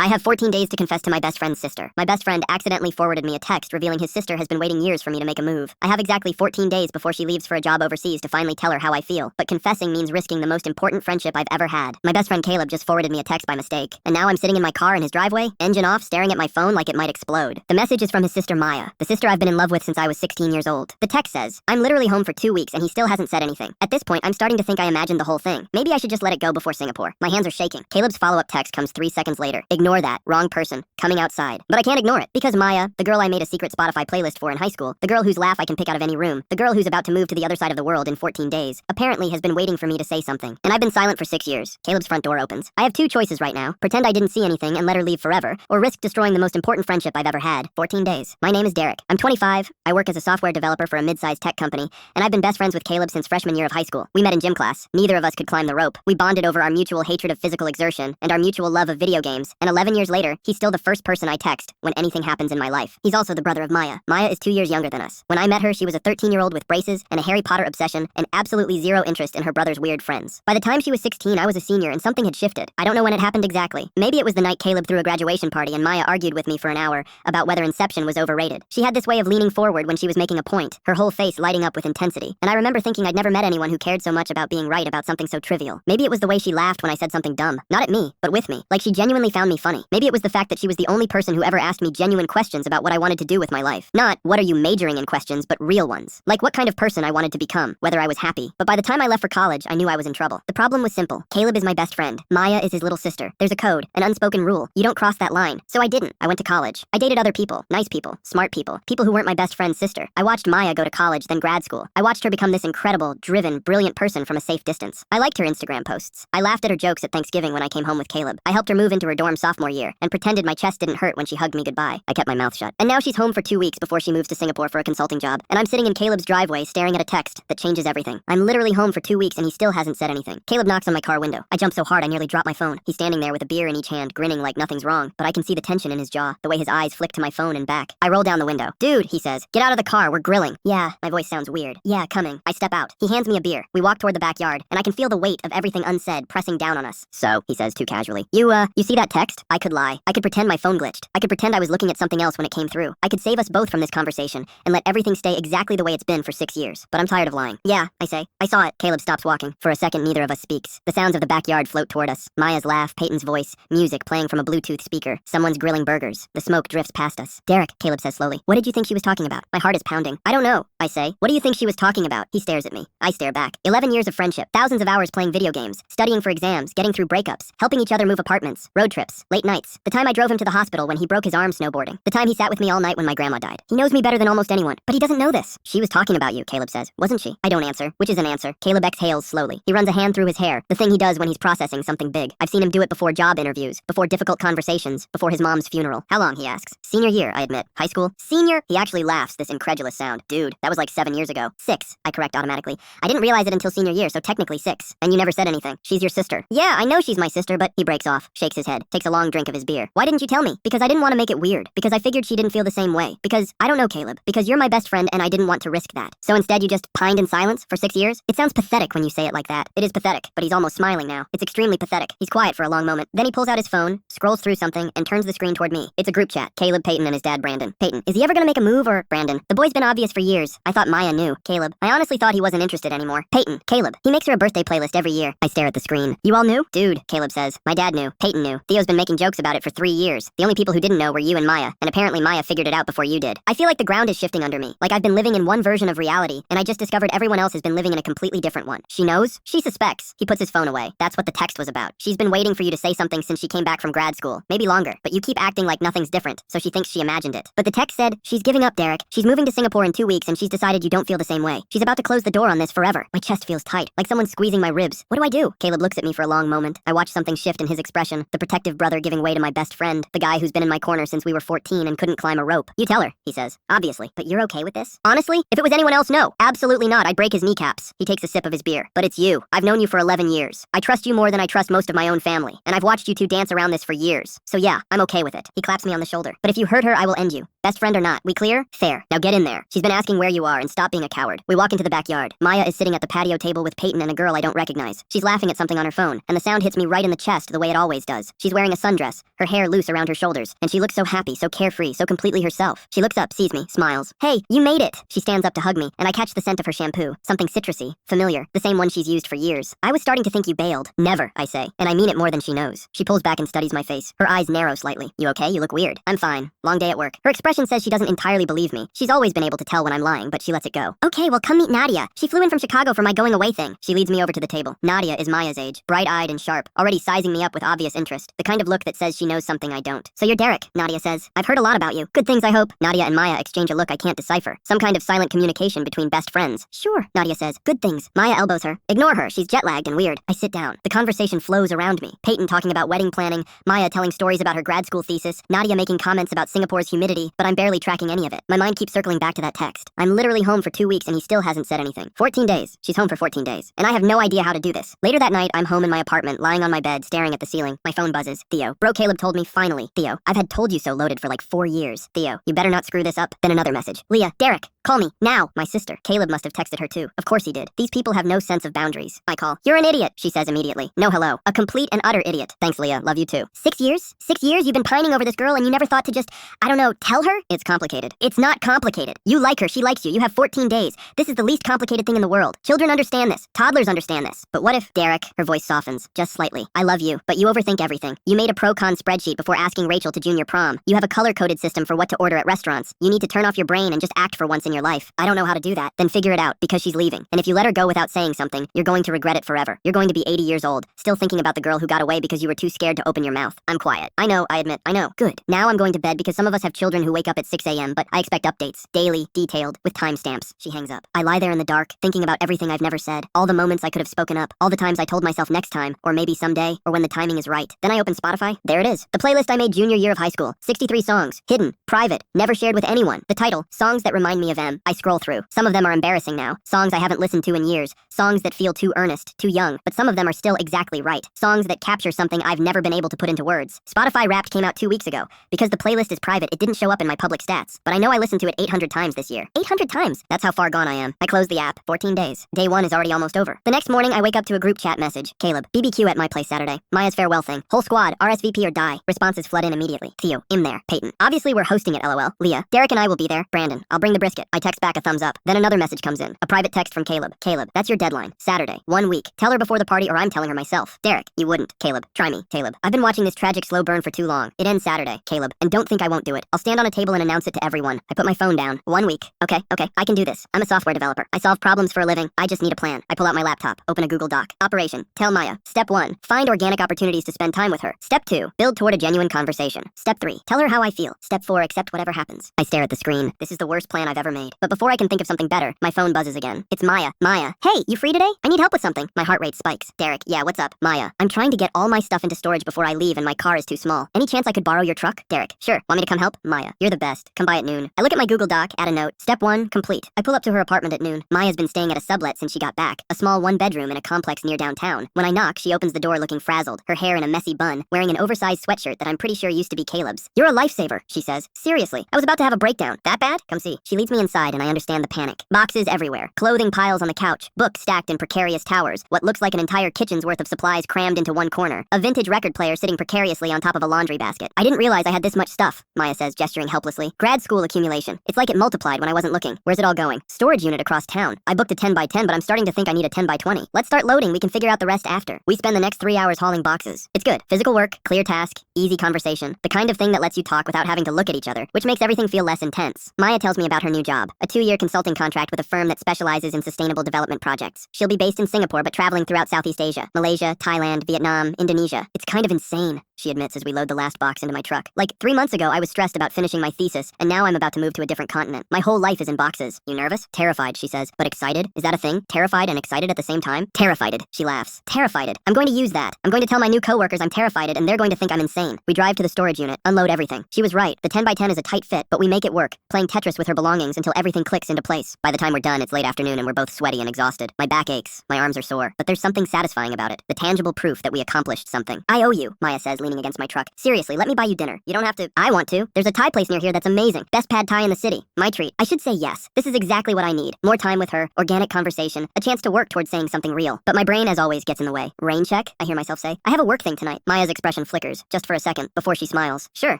I have 14 days to confess to my best friend's sister. My best friend accidentally forwarded me a text revealing his sister has been waiting years for me to make a move. I have exactly 14 days before she leaves for a job overseas to finally tell her how I feel, but confessing means risking the most important friendship I've ever had. My best friend Caleb just forwarded me a text by mistake, and now I'm sitting in my car in his driveway, engine off, staring at my phone like it might explode. The message is from his sister Maya, the sister I've been in love with since I was 16 years old. The text says, "I'm literally home for 2 weeks and he still hasn't said anything. At this point, I'm starting to think I imagined the whole thing. Maybe I should just let it go before Singapore. My hands are shaking." Caleb's follow-up text comes 3 seconds later. "Ignore that. Wrong person. Coming outside." But I can't ignore it, because Maya, the girl I made a secret Spotify playlist for in high school, the girl whose laugh I can pick out of any room, the girl who's about to move to the other side of the world in 14 days, apparently has been waiting for me to say something. And I've been silent for 6 years. Caleb's front door opens. I have 2 choices right now. Pretend I didn't see anything and let her leave forever, or risk destroying the most important friendship I've ever had. 14 days. My name is Derek. I'm 25. I work as a software developer for a mid-sized tech company, and I've been best friends with Caleb since freshman year of high school. We met in gym class. Neither of us could climb the rope. We bonded over our mutual hatred of physical exertion and our mutual love of video games, and 11 years later, he's still the first person I text when anything happens in my life. He's also the brother of Maya. Maya is 2 years younger than us. When I met her, she was a 13-year-old with braces and a Harry Potter obsession and absolutely zero interest in her brother's weird friends. By the time she was 16, I was a senior and something had shifted. I don't know when it happened exactly. Maybe it was the night Caleb threw a graduation party and Maya argued with me for an hour about whether Inception was overrated. She had this way of leaning forward when she was making a point, her whole face lighting up with intensity. And I remember thinking I'd never met anyone who cared so much about being right about something so trivial. Maybe it was the way she laughed when I said something dumb. Not at me, but with me. Like she genuinely found me funny. Maybe it was the fact that she was the only person who ever asked me genuine questions about what I wanted to do with my life. Not, "What are you majoring in?" questions, but real ones. Like what kind of person I wanted to become, whether I was happy. But by the time I left for college, I knew I was in trouble. The problem was simple. Caleb is my best friend. Maya is his little sister. There's a code, an unspoken rule. You don't cross that line. So I didn't. I went to college. I dated other people, nice people, smart people, people who weren't my best friend's sister. I watched Maya go to college, then grad school. I watched her become this incredible, driven, brilliant person from a safe distance. I liked her Instagram posts. I laughed at her jokes at Thanksgiving when I came home with Caleb. I helped her move into her dorm sophomore year and pretended my chest didn't hurt when she hugged me goodbye. I kept my mouth shut. And now she's home for 2 weeks before she moves to Singapore for a consulting job, and I'm sitting in Caleb's driveway staring at a text that changes everything. I'm literally home for 2 weeks and he still hasn't said anything. Caleb knocks on my car window. I jump so hard I nearly drop my phone. He's standing there with a beer in each hand, grinning like nothing's wrong, but I can see the tension in his jaw, the way his eyes flick to my phone and back. I roll down the window. "Dude," he says, "get out of the car, we're grilling." "Yeah," my voice sounds weird. "Yeah, coming." I step out. He hands me a beer. We walk toward the backyard, and I can feel the weight of everything unsaid pressing down on us. "So," he says too casually, You see that text?" I could lie. I could pretend my phone glitched. I could pretend I was looking at something else when it came through. I could save us both from this conversation and let everything stay exactly the way it's been for 6 years. But I'm tired of lying. "Yeah," I say. "I saw it." Caleb stops walking. For a second, neither of us speaks. The sounds of the backyard float toward us. Maya's laugh, Peyton's voice, music playing from a Bluetooth speaker. Someone's grilling burgers. The smoke drifts past us. "Derek," Caleb says slowly, "what did you think she was talking about?" My heart is pounding. "I don't know," I say. "What do you think she was talking about?" He stares at me. I stare back. 11 years of friendship. Thousands of hours playing video games. Studying for exams. Getting through breakups. Helping each other move apartments. Road trips. Late nights. The time I drove him to the hospital when he broke his arm snowboarding. The time he sat with me all night when my grandma died. He knows me better than almost anyone, but he doesn't know this. "She was talking about you," Caleb says. "Wasn't she?" I don't answer, which is an answer. Caleb exhales slowly. He runs a hand through his hair, the thing he does when he's processing something big. I've seen him do it before job interviews, before difficult conversations, before his mom's funeral. "How long?" he asks. "Senior year," I admit. "High school?" "Senior?" He actually laughs, this incredulous sound. "Dude, that was like 7 years ago." "6," I correct automatically. "I didn't realize it until senior year, so technically 6. And you never said anything. She's your sister." "Yeah, I know she's my sister, but..." He breaks off, shakes his head, takes a long drink of his beer. "Why didn't you tell me?" "Because I didn't want to make it weird. Because I figured she didn't feel the same way. Because, I don't know, Caleb. Because you're my best friend and I didn't want to risk that. So instead you just pined in silence for 6 years? It sounds pathetic when you say it like that. It is pathetic, but he's almost smiling now. It's extremely pathetic. He's quiet for a long moment. Then he pulls out his phone, scrolls through something, and turns the screen toward me. It's a group chat. Caleb, Peyton, and his dad, Brandon. "Peyton, is he ever gonna make a move or..." "Brandon, the boy's been obvious for years. I thought Maya knew." "Caleb, I honestly thought he wasn't interested anymore." "Peyton, Caleb, he makes her a birthday playlist every year." I stare at the screen. "You all knew?" "Dude," Caleb says. "My dad knew. Peyton knew. Theo's been making jokes about it for 3 years. The only people who didn't know were you and Maya, and apparently Maya figured it out before you did. I feel like the ground is shifting under me. Like I've been living in one version of reality, and I just discovered everyone else has been living in a completely different one. She knows? She suspects." He puts his phone away. "That's what the text was about. She's been waiting for you to say something since she came back from grad school. Maybe longer, but you keep acting like nothing's different, so she thinks she imagined it. But the text said, she's giving up, Derek. She's moving to Singapore in 2 weeks and she's decided you don't feel the same way. She's about to close the door on this forever." My chest feels tight, like someone's squeezing my ribs. What do I do? Caleb looks at me for a long moment. I watch something shift in his expression, the protective brother giving way to my best friend, the guy who's been in my corner since we were 14 and couldn't climb a rope. "You tell her," he says. "Obviously. But you're okay with this?" "Honestly, if it was anyone else, no. Absolutely not. I'd break his kneecaps." He takes a sip of his beer. "But it's you. I've known you for 11 years. I trust you more than I trust most of my own family. And I've watched you two dance around this for years. So yeah, I'm okay with it." He claps me on the shoulder. "But if you hurt her, I will end you. Best friend or not, we clear? Fair. Now get in there. She's been asking where you are and stop being a coward." We walk into the backyard. Maya is sitting at the patio table with Peyton and a girl I don't recognize. She's laughing at something on her phone, and the sound hits me right in the chest the way it always does. She's wearing a sundress, her hair loose around her shoulders, and she looks so happy, so carefree, so completely herself. She looks up, sees me, smiles. Hey, you made it! She stands up to hug me, and I catch the scent of her shampoo. Something citrusy, familiar, the same one she's used for years. I was starting to think you bailed. Never, I say, and I mean it more than she knows. She pulls back and studies my face. Her eyes narrow slightly. You okay? You look weird. I'm fine. Long day at work. Her expression says she doesn't entirely believe me. She's always been able to tell when I'm lying, but she lets it go. Okay, well come meet Nadia. She flew in from Chicago for my going away thing. She leads me over to the table. Nadia is Maya's age, bright-eyed and sharp, already sizing me up with obvious interest. The kind of look that says she knows something I don't. So you're Derek, Nadia says. I've heard a lot about you. Good things, I hope. Nadia and Maya exchange a look I can't decipher. Some kind of silent communication between best friends. Sure, Nadia says. Good things. Maya elbows her. Ignore her. She's jet-lagged and weird. I sit down. The conversation flows around me. Peyton talking about wedding planning, Maya telling stories about her grad school thesis, Nadia making comments about Singapore's humidity, but I'm barely tracking any of it. My mind keeps circling back to that text. I'm literally home for 2 weeks and he still hasn't said anything. 14 days. She's home for 14 days. And I have no idea how to do this. Later that night, I'm home in my apartment, lying on my bed, staring at the ceiling. My phone buzzes. Theo. Bro Caleb told me finally. Theo. I've had told you so loaded for like 4 years. Theo. You better not screw this up. Then another message. Leah. Derek. Call me. Now. My sister. Caleb must have texted her too. Of course he did. These people have no sense of boundaries. I call. You're an idiot, she says immediately. No hello. A complete and utter idiot. Thanks, Leah. Love you too. 6 years? 6 years you've been pining over this girl and you never thought to just, I don't know, tell her? It's complicated. It's not complicated. You like her. She likes you. You have 14 days. This is the least complicated thing in the world. Children understand this. Toddlers understand this. But what if, Derek, her voice softens, just slightly. I love you, but you overthink everything. You made a pro-con spreadsheet before asking Rachel to junior prom. You have a color-coded system for what to order at restaurants. You need to turn off your brain and just act for once in your life. I don't know how to do that. Then figure it out, because she's leaving. And if you let her go without saying something, you're going to regret it forever. You're going to be 80 years old, still thinking about the girl who got away because you were too scared to open your mouth. I'm quiet. I know, I admit, I know. Good. Now I'm going to bed because some of us have children who wake up at 6 a.m., but I expect updates. Daily, detailed, with timestamps. She hangs up. I lie there in the dark, thinking about everything I've never said, all the moments I could have spoken up, all the times I told myself next time, or maybe someday, or when the timing is right. Then I open Spotify. There it is. The playlist I made junior year of high school. 63 songs. Hidden. Private. Never shared with anyone. The title. Songs that remind me of them. I scroll through. Some of them are embarrassing now. Songs I haven't listened to in years. Songs that feel too earnest, too young, but some of them are still exactly right. Songs that capture something I've never been able to put into words. Spotify Wrapped came out 2 weeks ago. Because the playlist is private, it didn't show up in my public stats. But I know I listened to it 800 times this year. 800 times! That's how far gone I am. I close the app. 14 days. Day 1 is already almost over. The next morning, I wake up to a group chat message. Caleb. BBQ at my place Saturday. Maya's farewell thing. Whole squad. RSVP or die. Responses flood in immediately. Theo. In there. Peyton. Obviously, we're hosting it, LOL. Leah. Derek and I will be there. Brandon. I'll bring the brisket. I text back a thumbs up. Then another message comes in. A private text from Caleb. Caleb. That's your deadline. Saturday. 1 week. Tell her before the party or I'm telling her myself. Derek. You wouldn't. Caleb. Try me. Caleb. I've been watching this tragic slow burn for too long. It ends Saturday. Caleb. And don't think I won't do it. I'll stand on a table and announce it to everyone. I put my phone down. 1 week. Okay. I can do this. I'm a software developer. I solve problems for a living. I just need a plan. I pull out my laptop. Open a Google Doc. Operation. Tell Maya. Step 1. Find organic opportunities to spend time with her. Step 2. Build toward a genuine conversation. Step 3. Tell her how I feel. Step 4. Accept whatever happens. I stare at the screen. This is the worst plan I've ever made. But before I can think of something better, my phone buzzes again. It's Maya. Maya. Hey, you free today? I need help with something. My heart rate spikes. Derek. Yeah, what's up? Maya. I'm trying to get all my stuff into storage before I leave and my car is too small. Any chance I could borrow your truck? Derek. Sure. Want me to come help? Maya. You're the best. Come by at noon. I look at my Google Doc, add a note. Step 1. Complete. I pull up to her apartment at noon. Maya's been staying at a sublet since she got back. A small 1-bedroom in a complex near downtown. When I knock, she opens the door looking frazzled, her hair in a messy bun, wearing an oversized sweatshirt that I'm pretty sure used to be Caleb's. You're a lifesaver, she says. Seriously. I was about to have a breakdown. That bad? Come see. She leads me inside and I understand the panic. Boxes everywhere. Clothing piles on the couch. Books stacked in precarious towers. What looks like an entire kitchen's worth of supplies crammed into one corner. A vintage record player sitting precariously on top of a laundry basket. I didn't realize I had this much stuff, Maya says, gesturing helplessly. Grad school accumulation. It's like it multiplied when I wasn't looking. Where's it all going? Storage unit across town. I booked a 10 by 10, but I'm starting to think I need a 10 by 20. Let's start loading. We can figure out the rest after. We spend the next 3 hours hauling boxes. It's good. Physical work, clear task, easy conversation. The kind of thing that lets you talk without having to look at each other, which makes everything feel less intense. Maya tells me about her new job. A 2-year consulting contract with a firm that specializes in sustainable development projects. She'll be based in Singapore, but traveling throughout Southeast Asia. Malaysia, Thailand, Vietnam, Indonesia. It's kind of insane, she admits as we load the last box into my truck. Like, 3 months ago, I was stressed about finishing my thesis, and now I'm about to move to a different continent. My whole life is in boxes. You nervous? Terrified, she says. But excited? Is that a thing? Terrified and excited at the same time? Terrified, she laughs. Terrified. I'm going to use that. I'm going to tell my new coworkers I'm terrified and they're going to think I'm insane. We drive to the storage unit, unload everything. She was right. The 10 by 10 is a tight fit, but we make it work, playing Tetris with her belongings until until everything clicks into place. By the time we're done, it's late afternoon and we're both sweaty and exhausted. My back aches, my arms are sore, but there's something satisfying about it. The tangible proof that we accomplished something. I owe you, Maya says, leaning against my truck. Seriously, let me buy you dinner. You don't have to. I want to. There's a Thai place near here that's amazing. Best pad Thai in the city. My treat. I should say yes. This is exactly what I need. More time with her, organic conversation, a chance to work towards saying something real. But my brain, as always, gets in the way. Rain check? I hear myself say. I have a work thing tonight. Maya's expression flickers, just for a second, before she smiles. Sure,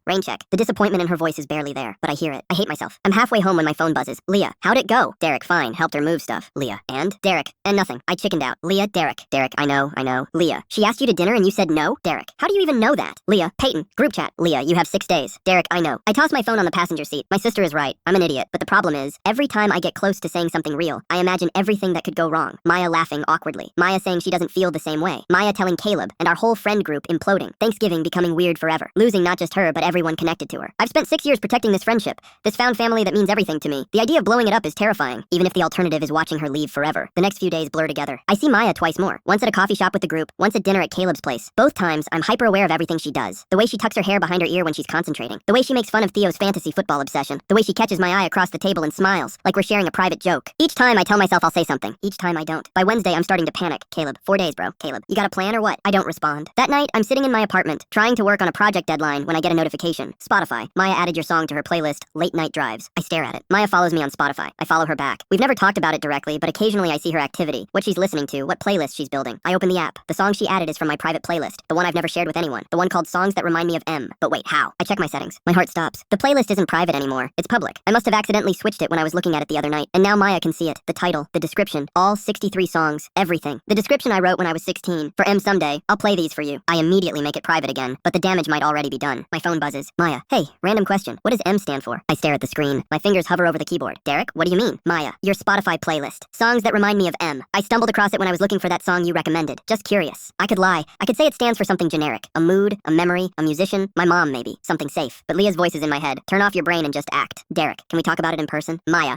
rain check. The disappointment in her voice is barely there, but I hear it. I hate myself. I'm halfway home when my phone buzzes. Leah, how'd it go? Derek, fine. Helped her move stuff. Leah, and? Derek, and nothing. I chickened out. Leah, Derek. Derek, I know. Leah, she asked you to dinner and you said no? Derek, how do you even know that? Leah, Peyton, group chat. Leah, you have 6 days. Derek, I know. I toss my phone on the passenger seat. My sister is right. I'm an idiot. But the problem is, every time I get close to saying something real, I imagine everything that could go wrong. Maya laughing awkwardly. Maya saying she doesn't feel the same way. Maya telling Caleb, and our whole friend group imploding. Thanksgiving becoming weird forever. Losing not just her, but everyone connected to her. I've spent 6 years protecting this friendship. This found family that means everything to me. The idea of blowing it up is terrifying, even if the alternative is watching her leave forever. The next few days blur together. I see Maya twice more. Once at a coffee shop with the group, once at dinner at Caleb's place. Both times, I'm hyper aware of everything she does. The way she tucks her hair behind her ear when she's concentrating. The way she makes fun of Theo's fantasy football obsession. The way she catches my eye across the table and smiles, like we're sharing a private joke. Each time I tell myself I'll say something. Each time I don't. By Wednesday, I'm starting to panic. Caleb, 4 days, bro. Caleb, you got a plan or what? I don't respond. That night, I'm sitting in my apartment, trying to work on a project deadline when I get a notification. Spotify. Maya added your song to her playlist, Late Night Drives. I stare at it. Maya follows me on Spotify. I follow her back. We've never talked about it directly, but occasionally I see her activity, what she's listening to, what playlist she's building. I open the app. The song she added is from my private playlist, the one I've never shared with anyone, the one called Songs That Remind Me of M. But wait, how? I check my settings. My heart stops. The playlist isn't private anymore. It's public. I must have accidentally switched it when I was looking at it the other night, and now Maya can see it. The title, the description, all 63 songs, everything. The description I wrote when I was 16. For M someday, I'll play these for you. I immediately make it private again, but the damage might already be done. My phone buzzes. Maya, hey, random question. What does M stand for? I stare at the screen. My fingers hover over the keyboard. Derek, what do you mean? Maya, your Spotify playlist. Songs that remind me of M. I stumbled across it when I was looking for that song you recommended. Just curious. I could lie. I could say it stands for something generic. A mood, a memory, a musician, my mom maybe. Something safe. But Leah's voice is in my head. Turn off your brain and just act. Derek, can we talk about it in person? Maya.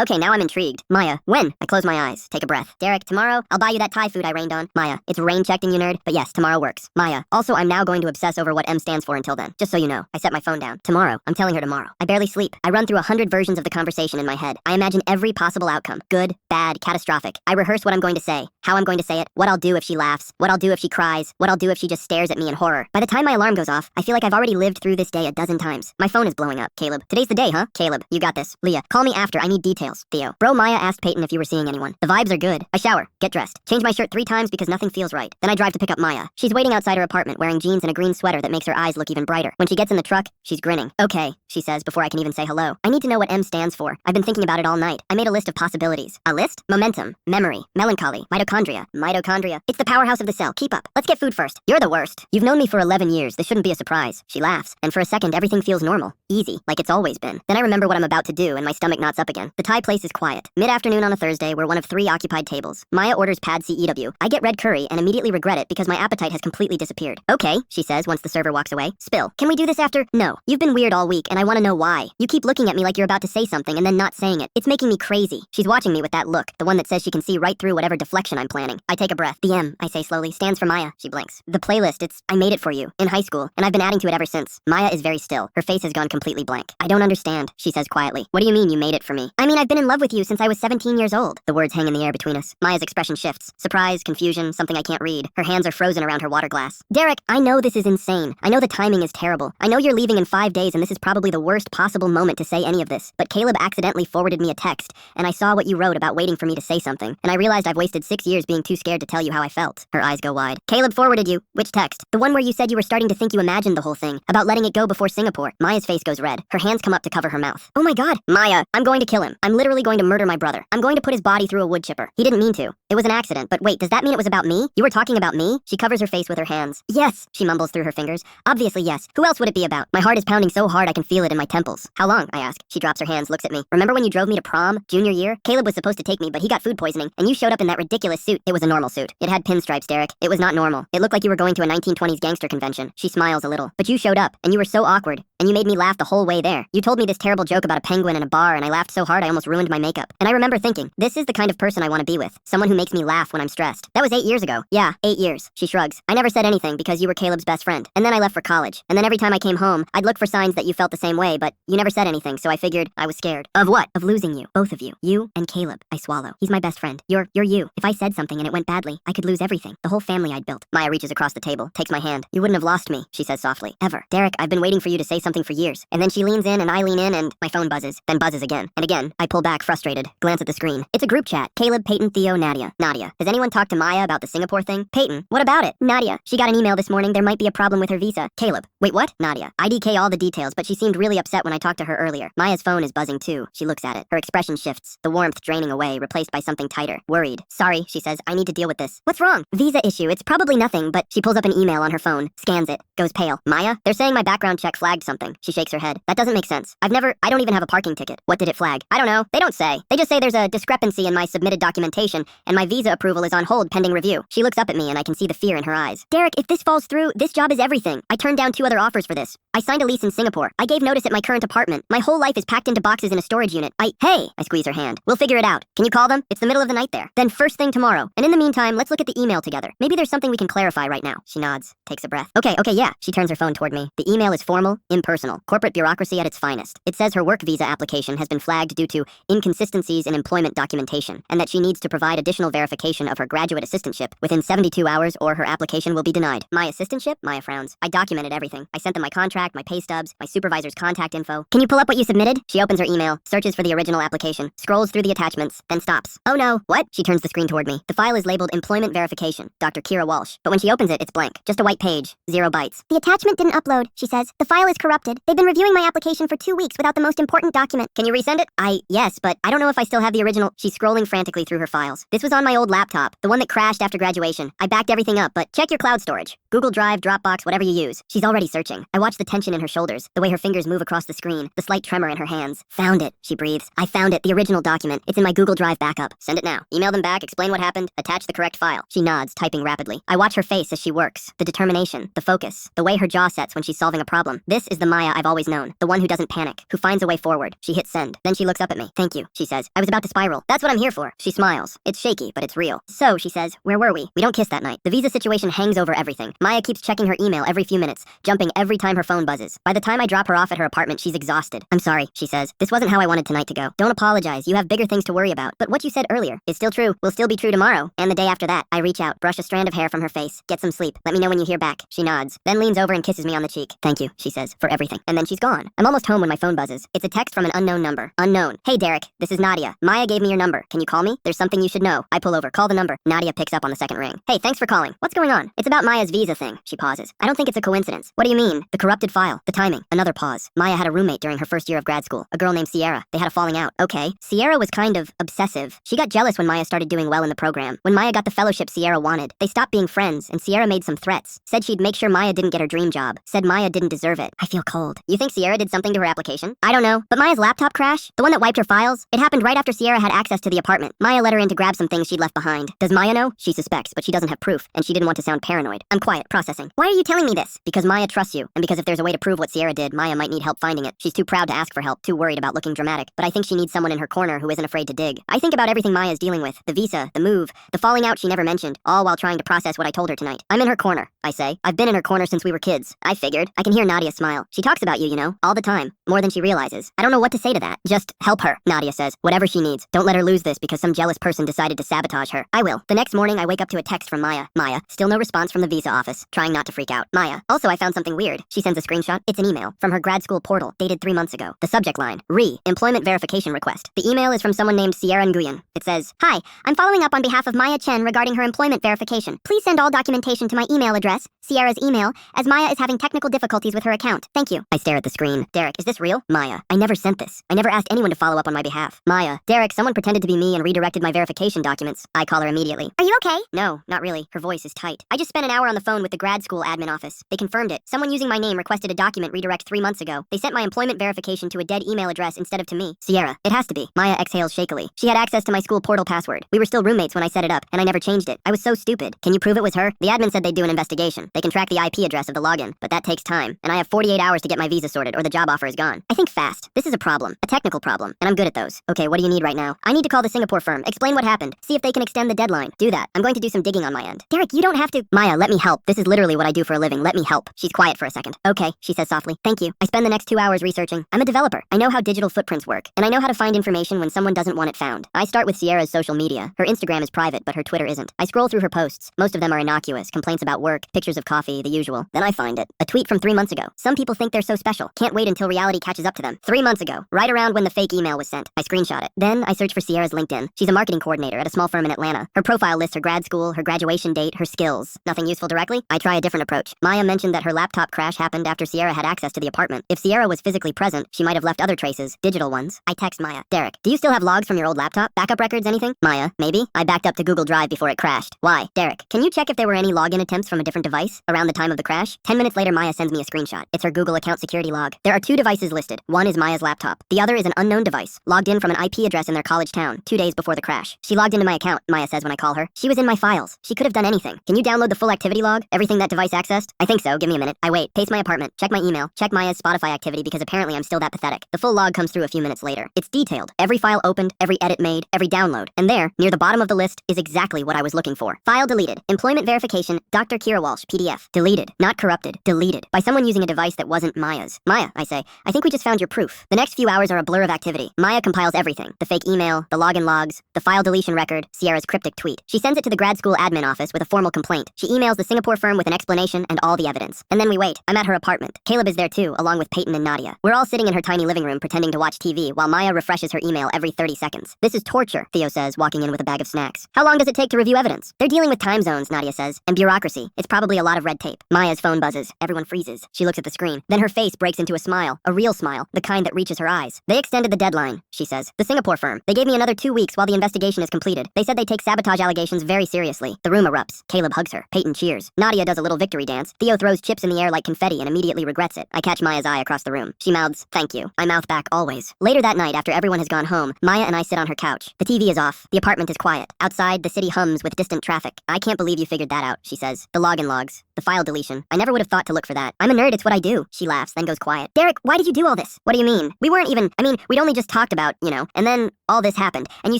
Okay, now I'm intrigued. Maya, when? I close my eyes. Take a breath. Derek, tomorrow, I'll buy you that Thai food I rained on. Maya, it's rain checked in you nerd, but yes, tomorrow works. Maya, also I'm now going to obsess over what M stands for until then. Just so you know, I set my phone down. Tomorrow. I'm telling her tomorrow. I barely sleep. I run through 100 versions of the conversation in my head. I imagine every possible outcome. Good, bad, catastrophic. I rehearse what I'm going to say, how I'm going to say it, what I'll do if she laughs, what I'll do if she cries, what I'll do if she just stares at me in horror. By the time my alarm goes off, I feel like I've already lived through this day a dozen times. My phone is blowing up. Caleb, today's the day, huh? Caleb, you got this. Leah, call me after. I need details. Theo, bro, Maya asked Peyton if you were seeing anyone. The vibes are good. I shower, get dressed, change my shirt 3 times because nothing feels right. Then I drive to pick up Maya. She's waiting outside her apartment wearing jeans and a green sweater that makes her eyes look even brighter. When she gets in the truck, she's grinning. Okay, she says before I can even say hello. I need to know what M stands for. I've been thinking about it all night. I made a list of possibilities. A list? Momentum, memory, melancholy, mitochondria. Mitochondria. It's the powerhouse of the cell. Keep up. Let's get food first. You're the worst. You've known me for 11 years. This shouldn't be a surprise. She laughs, and for a second everything feels normal. Easy, like it's always been. Then I remember what I'm about to do and my stomach knots up again. The Thai place is quiet. Mid-afternoon on a Thursday, we're one of 3 occupied tables. Maya orders pad CEW. I get red curry and immediately regret it because my appetite has completely disappeared. Okay, she says once the server walks away. Spill. Can we do this after? No. You've been weird all week and I want to know why. You keep looking at me like you're about to say something and then not saying it. It's making me crazy. She's watching me with that look, the one that says she can see right through whatever deflection I'm planning. I take a breath. The M, I say slowly, stands for Maya. She blinks. The playlist, I made it for you. In high school, and I've been adding to it ever since. Maya is very still. Her face has gone completely blank. I don't understand, she says quietly. What do you mean you made it for me? I mean, I've been in love with you since I was 17 years old. The words hang in the air between us. Maya's expression shifts. Surprise, confusion, something I can't read. Her hands are frozen around her water glass. Derek, I know this is insane. I know the timing is terrible. I know you're leaving in 5 days and this is probably the worst possible moment to say any of this. But Caleb accidentally forwarded me a text, and I saw what you wrote about waiting for me to say something, and I realized I've wasted 6 years being too scared to tell you how I felt. Her eyes go wide. Caleb forwarded you. Which text? The one where you said you were starting to think you imagined the whole thing, about letting it go before Singapore. Maya's face goes red. Her hands come up to cover her mouth. Oh my god. Maya, I'm going to kill him. I'm literally going to murder my brother. I'm going to put his body through a wood chipper. He didn't mean to. It was an accident, but wait, does that mean it was about me? You were talking about me? She covers her face with her hands. Yes, she mumbles through her fingers. Obviously yes. Who else would it be about? My heart is pounding so hard I can feel it in my temples. How long? I ask. She drops her hands, looks at me. Remember when you drove me to prom, junior year? Caleb was supposed to take me, but he got food poisoning, and you showed up in that ridiculous suit. It was a normal suit. It had pinstripes, Derek. It was not normal. It looked like you were going to a 1920s gangster convention. She smiles a little. But you showed up, and you were so awkward, and you made me laugh the whole way there. You told me this terrible joke about a penguin in a bar, and I laughed so hard I almost ruined my makeup. And I remember thinking, this is the kind of person I want to be with. Someone who makes me laugh when I'm stressed. That was 8 years ago. Yeah, 8 years. She shrugs. I never said anything because you were Caleb's best friend. And then I left for college. And then every time I came home, I'd look for signs that you felt the same way, but you never said anything, so I figured I was scared scared. Of what? Of losing you. Both of you. You and Caleb. I swallow. He's my best friend. You're you. If I said something and it went badly, I could lose everything. The whole family I'd built. Maya reaches across the table, takes my hand. You wouldn't have lost me, she says softly. Ever. Derek, I've been waiting for you to say something for years. And then she leans in and I lean in and my phone buzzes. Then buzzes again. And again. I pull back, frustrated. Glance at the screen. It's a group chat. Caleb, Peyton, Theo, Nadia. Nadia. Has anyone talked to Maya about the Singapore thing? Peyton. What about it? Nadia. She got an email this morning. There might be a problem with her visa. Caleb. Wait, what? Nadia. IDK all the details, but she seemed really upset when I talked to her earlier. Maya's phone is buzzing too. She looks at it. Her expression shifts. The warmth draining away, replaced by something tighter. Worried. Sorry, she says. I need to deal with this. What's wrong? Visa issue. It's probably nothing, but she pulls up an email on her phone, scans it, goes pale. Maya? They're saying my background check flagged something. She shakes her head. That doesn't make sense. I don't even have a parking ticket. What did it flag? I don't know. They don't say. They just say there's a discrepancy in my submitted documentation, and my visa approval is on hold pending review. She looks up at me and I can see the fear in her eyes. Derek, if this falls through, this job is everything. I turned down 2 other offers for this. I signed a lease in Singapore. I gave notice at my current apartment. My whole life is packed into boxes in a storage unit. Hey! I squeeze her hand. We'll figure it out. Can you call them? It's the middle of the night there. Then first thing tomorrow. And in the meantime, let's look at the email together. Maybe there's something we can clarify right now. She nods, takes a breath. Okay, yeah. She turns her phone toward me. The email is formal, impersonal, corporate bureaucracy at its finest. It says her work visa application has been flagged due to inconsistencies in employment documentation, and that she needs to provide additional verification of her graduate assistantship within 72 hours or her application will be denied. My assistantship? Maya frowns. I documented everything. I sent them my contract, my pay stubs, my supervisor's contact info. Can you pull up what you submitted? She opens her email, searches for the original application, scrolls through the attachments, then stops. Oh no. What? She turns the screen toward me. The file is labeled Employment Verification, Dr. Kira Walsh. But when she opens it, it's blank. Just a white page. 0 bytes. The attachment didn't upload, she says. The file is corrupted. They've been reviewing my application for 2 weeks without the most important document. Can you resend it? Yes, but I don't know if I still have the original. She's scrolling frantically through her files. This was on my old laptop, the one that crashed after graduation. I backed everything up, but check your cloud storage. Google Drive, Dropbox, whatever you use. She's already searching. I watch the tension in her shoulders, the way her fingers move across the screen, the slight tremor in her hands. Found it, she breathes. I found it, the original document. It's in my Google Drive backup. Send it now. Email them back, explain what happened, attach the correct file. She nods, typing rapidly. I watch her face as she works. The determination, the focus, the way her jaw sets when she's solving a problem. This is the Maya I've always known. The one who doesn't panic, who finds a way forward. She hits send. Then she looks up at me. Thank you, she says. I was about to spiral. That's what I'm here for. She smiles. It's shaky, but it's real. So, she says, where were we? We don't kiss that night. The visa situation hangs over everything. Maya keeps checking her email every few minutes, jumping every time her phone buzzes. By the time I drop her off at her apartment, she's exhausted. I'm sorry, she says. This wasn't how I wanted tonight to go. Don't apologize. You have bigger things to worry about. But what you said earlier is still true. Will still be true tomorrow. And the day after that. I reach out, brush a strand of hair from her face. Get some sleep. Let me know when you hear back. She nods, then leans over and kisses me on the cheek. Thank you, she says, for everything. And then she's gone. I'm almost home when my phone buzzes. It's a text from an unknown number. Unknown. Hey, Derek. This is Nadia. Maya gave me your number. Can you call me? There's something you should know. I pull over. Call the number. Nadia picks up on the second ring. Hey, thanks for calling. What's going on? It's about Maya's visa thing. She pauses. I don't think it's a coincidence. What do you mean? The corrupted file. The timing. Another pause. Maya had a roommate during her first year of grad school. A girl named Sierra. They had a falling out. Okay. Sierra was kind of obsessive. She got jealous when Maya started doing well in the program. When Maya got the fellowship Sierra wanted, they stopped being friends, and Sierra made some threats. Said she'd make sure Maya didn't get her dream job. Said Maya didn't deserve it. I feel cold. You think Sierra did something to her application? I don't know. But Maya's laptop crash? The one that wiped her files? It happened right after Sierra had access to the apartment. Maya let her in to grab some things she'd left behind. Does Maya know? She suspects, but she doesn't have proof, and she didn't want to sound paranoid. I'm quiet, processing. Why are you telling me this? Because Maya trusts you, and because if there's a way to prove what Sierra did, Maya might need help finding it. She's too proud to ask for help, too worried about looking dramatic. But I think she needs someone in her corner who isn't afraid to dig. I think about everything Maya's dealing with. The visa, the move, the falling out she never mentioned, all while trying to process what I told her tonight. I'm in her corner, I say. I've been in her corner since we were kids. I figured. I can hear Nadia smile. She talks about you know, all the time. More than she realizes. I don't know what to say to that. Just help her, Nadia says. Whatever she needs. Don't let her lose this because some jealous person decided to sabotage her. I will. The next morning, I wake up to a text from Maya. Maya. Still no response from the visa office. Trying not to freak out. Maya. Also, I found something weird. She sends a screenshot. It's an email from her grad school portal, dated 3 months ago. The subject line. Employment verification request. The email is from someone named Sierra Nguyen. It says, Hi, I'm following up on behalf of Maya Chen regarding her employment verification. Please send all documentation to my email address, Sierra's email, as Maya is having technical difficulties with her account. Thank you. I stare at the screen. Derek, is this real? Maya. I never sent this. I never asked anyone to follow up on my behalf. Maya. Derek, someone pretended to be me and redirected my verification documents. I call her immediately. Are you okay? No, not really. Her voice is tight. I just spent an hour on the phone with the grad school admin office. They confirmed it. Someone using my name requested a document redirect 3 months ago. They sent my employment verification to a dead email address instead of to me. Sierra. It has to be. Maya exhales shakily. She had access to my school portal password. We were still roommates when I set it up, and I never changed it. I was so stupid. Can you prove it was her? The admin said they'd do an investigation. They can track the IP address of the login, but that takes time, and I have 48 hours to get my visa sorted or the job offer is gone. I think fast. This is a problem, a technical problem, and I'm good at those. Okay, what do you need right now? I need to call the Singapore firm, explain what happened, see if they can extend the deadline. Do that. I'm going to do some digging on my end. Derek, you don't have to. Maya, let me help. This is literally what I do for a living. Let me help. She's quiet for a second. Okay, she says softly. Thank you. I spend the next 2 hours researching. I'm a developer. I know how digital footprints work, and I know how to find information when someone doesn't want it found. I start with Sierra's social media. Her Instagram is private, but her Twitter isn't. I scroll through her posts. Most of them are innocuous, complaints about work, pictures of coffee, the usual. Then I find it. A tweet from 3 months ago. Some people think they're so special. Can't wait until reality catches up to them. 3 months ago, right around when the fake email was sent. I screenshot it. Then I search for Sierra's LinkedIn. She's a marketing coordinator at a small firm in Atlanta. Her profile lists her grad school, her graduation date, her skills. Nothing useful directly? I try a different approach. Maya mentioned that her laptop crash happened after Sierra had access to the apartment. If Sierra was physically present, she might have left other traces, digital ones. I text Maya. Derek, do you still have logs from your old laptop? Backup records, anything? Maya, maybe. I backed up to Google Drive before it crashed. Why? Derek, can you check if there were any login attempts from a different device around the time of the crash? 10 minutes later, Maya sends me a screenshot. It's her Google account security log. There are 2 devices listed. One is Maya's laptop. The other is an unknown device, logged in from an IP address in their college town, 2 days before the crash. She logged into my account, Maya says when I call her. She was in my files. She could have done anything. Can you download the full activity log? Everything that device accessed? I think so. Give me a minute. I wait. Pace my apartment. Check my email. Check Maya's Spotify activity because apparently I'm still that pathetic. The full log comes through a few minutes later. It's detailed. Every file opened, every edit made, every download. And there, near the bottom of the list, is exactly what I was looking for. File deleted. Employment verification, Dr. Kira Walsh, PDF. Deleted. Not corrupted. Deleted. By someone using a device that wasn't Maya's. Maya, I say, I think we just found your proof. The next few hours are a blur of activity. Maya compiles everything. The fake email, the login logs, the file deletion record, Sierra's cryptic tweet. She sends it to the grad school admin office with a formal complaint. She emails the Singapore firm with an explanation and all the evidence. And then we wait. I'm at her apartment. Caleb is there too, along with Peyton and Nadia. We're all sitting in her tiny living room pretending to watch TV while Maya refreshes her email every 30 seconds. This is torture, Theo says, walking in with a bag of snacks. How long does it take to review evidence? They're dealing with time zones, Nadia says, and bureaucracy. It's probably a lot of red tape. Maya's phone buzzes. Everyone freezes. She looks at the screen. Then her face breaks into a smile. A real smile. The kind that reaches her eyes. They extended the deadline, she says. The Singapore firm. They gave me another 2 weeks while the investigation is completed. They said they take sabotage allegations very seriously. The room erupts. Caleb hugs her. Peyton cheers. Nadia does a little victory dance. Theo throws chips in the air like confetti and immediately regrets it. I catch Maya's eye across the room. She mouths, thank you. I mouth back always. Later that night, after everyone has gone home, Maya and I sit on her couch. The TV is off. The apartment is quiet. Outside, the city hums with distant traffic. I can't believe you figured that out, she says. The login logs. The file deletion. I never would have thought to look for that. I'm a nerd, it's what I do. She laughs, then goes quiet. Derek, why did you do all this? What do you mean? We weren't even, we'd only just talked about, and then all this happened, and you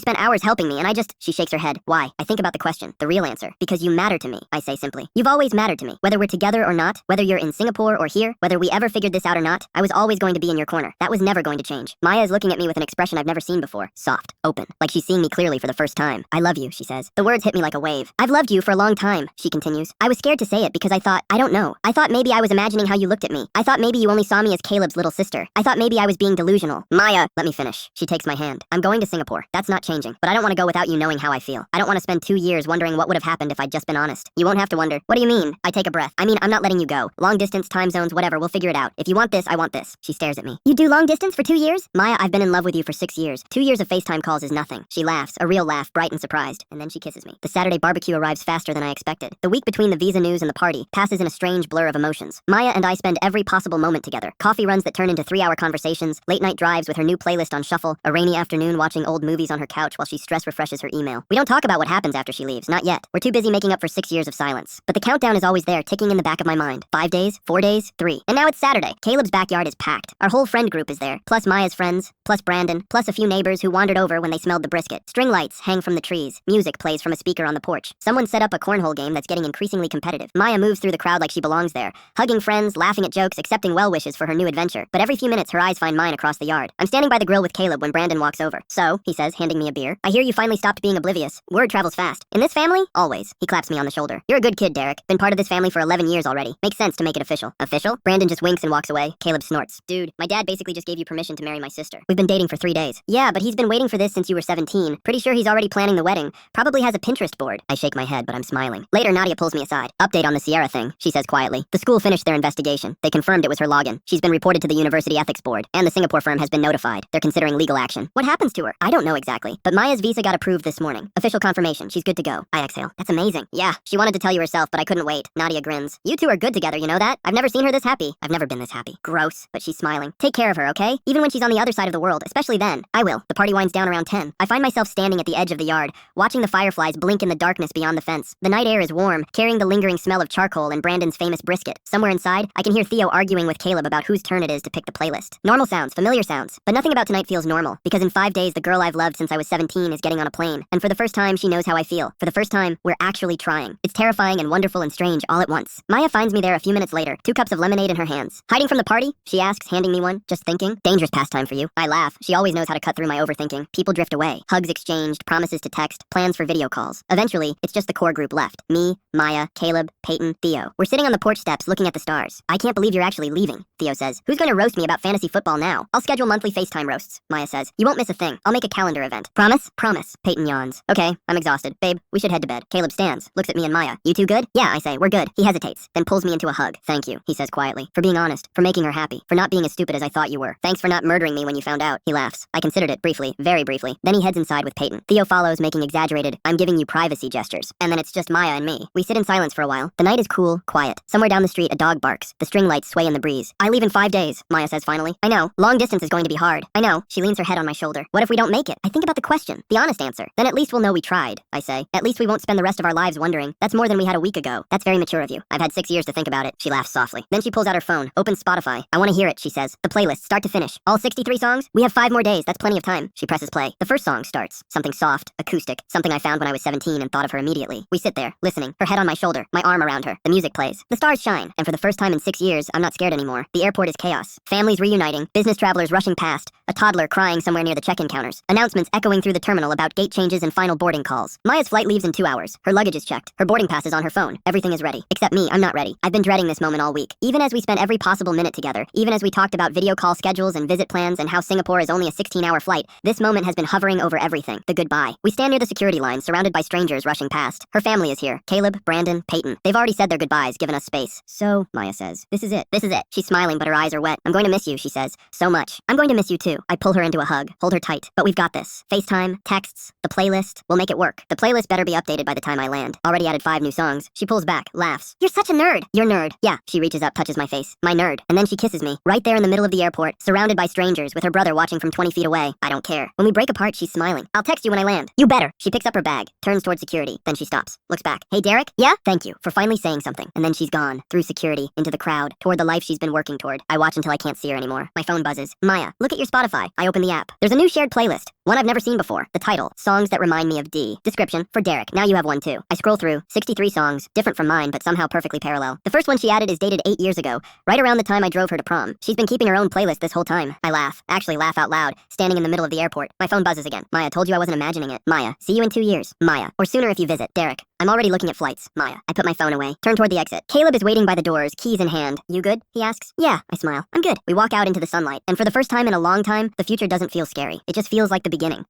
spent hours helping me, and she shakes her head. Why? I think about the question, the real answer. Because you matter to me, I say simply. You've always mattered to me. Whether we're together or not, whether you're in Singapore or here, whether we ever figured this out or not, I was always going to be in your corner. That was never going to change. Maya is looking at me with an expression I've never seen before. Soft, open, like she's seeing me clearly for the first time. I love you, she says. The words hit me like a wave. I've loved you for a long time, she continues. I was scared to say it because I thought, I don't know. I thought maybe I was imagining how you looked at me. I thought maybe you only saw me as Caleb's little sister. I thought maybe I was being delusional. Maya, let me finish. She takes my hand. I'm going to Singapore. That's not changing. But I don't want to go without you knowing how I feel. I don't want to spend 2 years wondering what would have happened if I'd just been honest. You won't have to wonder. What do you mean? I take a breath. I'm not letting you go. Long distance, time zones, whatever. We'll figure it out. If you want this, I want this. She stares at me. You do long distance for 2 years? Maya, I've been in love with you for 6 years. 2 years of FaceTime calls is nothing. She laughs, a real laugh, bright and surprised. And then she kisses me. The Saturday barbecue arrives faster than I expected. The week between the visa news and the party passes in a strange blur of emotions. Maya and I spend every possible moment together. Coffee runs that turn into 3-hour conversations, late night drives with her new playlist on shuffle, a rainy afternoon watching old movies on her couch while she stress refreshes her email. We don't talk about what happens after she leaves, not yet. We're too busy making up for 6 years of silence. But the countdown is always there, ticking in the back of my mind. 5 days, 4 days, 3. And now it's Saturday. Caleb's backyard is packed. Our whole friend group is there, plus Maya's friends, plus Brandon, plus a few neighbors who wandered over when they smelled the brisket. String lights hang from the trees. Music plays from a speaker on the porch. Someone set up a cornhole game that's getting increasingly competitive. Maya moves through the crowd like she belongs there, hugging friends, laughing at jokes, accepting well wishes for her new adventure. But every few minutes her eyes find mine across the yard. I'm standing by the grill with Caleb when Brandon walks over. So, he says, handing me a beer, I hear you finally stopped being oblivious. Word travels fast. In this family? Always. He claps me on the shoulder. You're a good kid, Derek. Been part of this family for 11 years already. Makes sense to make it official. Official? Brandon just winks and walks away. Caleb snorts. Dude, my dad basically just gave you permission to marry my sister. We've been dating for 3 days. Yeah, but he's been waiting for this since you were 17. Pretty sure he's already planning the wedding. Probably has a Pinterest board. I shake my head, but I'm smiling. Later, Nadia pulls me aside. Update on the Sierra thing, she says quietly. The school finished their investigation. They confirmed it was her login. She's been reported to the University Ethics Board, and the Singapore firm has been notified. They're considering legal action. What happens to her? I don't know exactly, but Maya's visa got approved this morning. Official confirmation. She's good to go. I exhale. That's amazing. Yeah, she wanted to tell you herself, but I couldn't wait. Nadia grins. You two are good together, you know that? I've never seen her this happy. I've never been this happy. Gross, but she's smiling. Take care of her, okay? Even when she's on the other side of the world, especially then. I will. The party winds down around 10. I find myself standing at the edge of the yard, watching the fireflies blink in the darkness beyond the fence. The night air is warm, carrying the lingering smell of of charcoal and Brandon's famous brisket. Somewhere inside, I can hear Theo arguing with Caleb about whose turn it is to pick the playlist. Normal sounds, familiar sounds. But nothing about tonight feels normal, because in 5 days, the girl I've loved since I was 17 is getting on a plane. And for the first time, she knows how I feel. For the first time, we're actually trying. It's terrifying and wonderful and strange all at once. Maya finds me there a few minutes later, 2 cups of lemonade in her hands. Hiding from the party? She asks, handing me one. Just thinking? Dangerous pastime for you. I laugh. She always knows how to cut through my overthinking. People drift away. Hugs exchanged, promises to text, plans for video calls. Eventually, it's just the core group left. Me, Maya, Caleb, Peyton, Theo. We're sitting on the porch steps looking at the stars. I can't believe you're actually leaving, Theo says. Who's going to roast me about fantasy football now? I'll schedule monthly FaceTime roasts, Maya says. You won't miss a thing. I'll make a calendar event. Promise? Promise. Peyton yawns. Okay, I'm exhausted. Babe, we should head to bed. Caleb stands, looks at me and Maya. You two good? Yeah, I say. We're good. He hesitates, then pulls me into a hug. Thank you, he says quietly. For being honest, for making her happy, for not being as stupid as I thought you were. Thanks for not murdering me when you found out. He laughs. I considered it briefly, very briefly. Then he heads inside with Peyton. Theo follows, making exaggerated, I'm giving you privacy gestures. And then it's just Maya and me. We sit in silence for a while. The night is cool, quiet. Somewhere down the street, a dog barks. The string lights sway in the breeze. I leave in 5 days, Maya says finally. I know. Long distance is going to be hard. I know. She leans her head on my shoulder. What if we don't make it? I think about the question, the honest answer. Then at least we'll know we tried, I say. At least we won't spend the rest of our lives wondering. That's more than we had a week ago. That's very mature of you. I've had 6 years to think about it. She laughs softly. Then she pulls out her phone, opens Spotify. I want to hear it, she says. The playlist, start to finish. All 63 songs? We have 5 more days. That's plenty of time. She presses play. The first song starts. Something soft, acoustic, something I found when I was 17 and thought of her immediately. We sit there, listening, her head on my shoulder, my arm around her. The music plays. The stars shine, and for the first time in 6 years, I'm not scared anymore. The airport is chaos. Families reuniting, business travelers rushing past, a toddler crying somewhere near the check-in counters, announcements echoing through the terminal about gate changes and final boarding calls. Maya's flight leaves in 2 hours. Her luggage is checked. Her boarding pass is on her phone. Everything is ready. Except me, I'm not ready. I've been dreading this moment all week. Even as we spent every possible minute together, even as we talked about video call schedules and visit plans and how Singapore is only a 16-hour flight, this moment has been hovering over everything. The goodbye. We stand near the security line, surrounded by strangers rushing past. Her family is here. Caleb, Brandon, Peyton. They've already said their goodbyes, given us space. So, Maya says, this is it. This is it. She's smiling, but her eyes are wet. I'm going to miss you, she says. So much. I'm going to miss you too. I pull her into a hug. Hold her tight. But we've got this. FaceTime, texts, the playlist. We'll make it work. The playlist better be updated by the time I land. Already added 5 new songs. She pulls back, laughs. You're such a nerd. You're nerd. Yeah. She reaches up, touches my face. My nerd. And then she kisses me. Right there in the middle of the airport, surrounded by strangers, with her brother watching from 20 feet away. I don't care. When we break apart, she's smiling. I'll text you when I land. You better. She picks up her bag, turns towards security. Then she stops. Looks back. Hey, Derek? Yeah? Thank you for finally saying something. And then she's gone. Through security, into the crowd, toward the life she's been working toward. I watch until I can't see her anymore. My phone buzzes. Maya, look at your Spotify. I open the app. There's a new shared playlist. One I've never seen before. The title, Songs That Remind Me of D. Description, for Derek. Now you have one too. I scroll through. 63 songs. Different from mine, but somehow perfectly parallel. The first one she added is dated 8 years ago, right around the time I drove her to prom. She's been keeping her own playlist this whole time. I laugh. Actually laugh out loud, standing in the middle of the airport. My phone buzzes again. Maya, told you I wasn't imagining it. Maya, see you in 2 years. Maya, or sooner if you visit. Derek. I'm already looking at flights. Maya. I put my phone away. Turn toward the exit. Caleb is waiting by the doors, keys in hand. You good? He asks. Yeah, I smile. I'm good. We walk out into the sunlight, and for the first time in a long time, the future doesn't feel scary. It just feels like the beginning.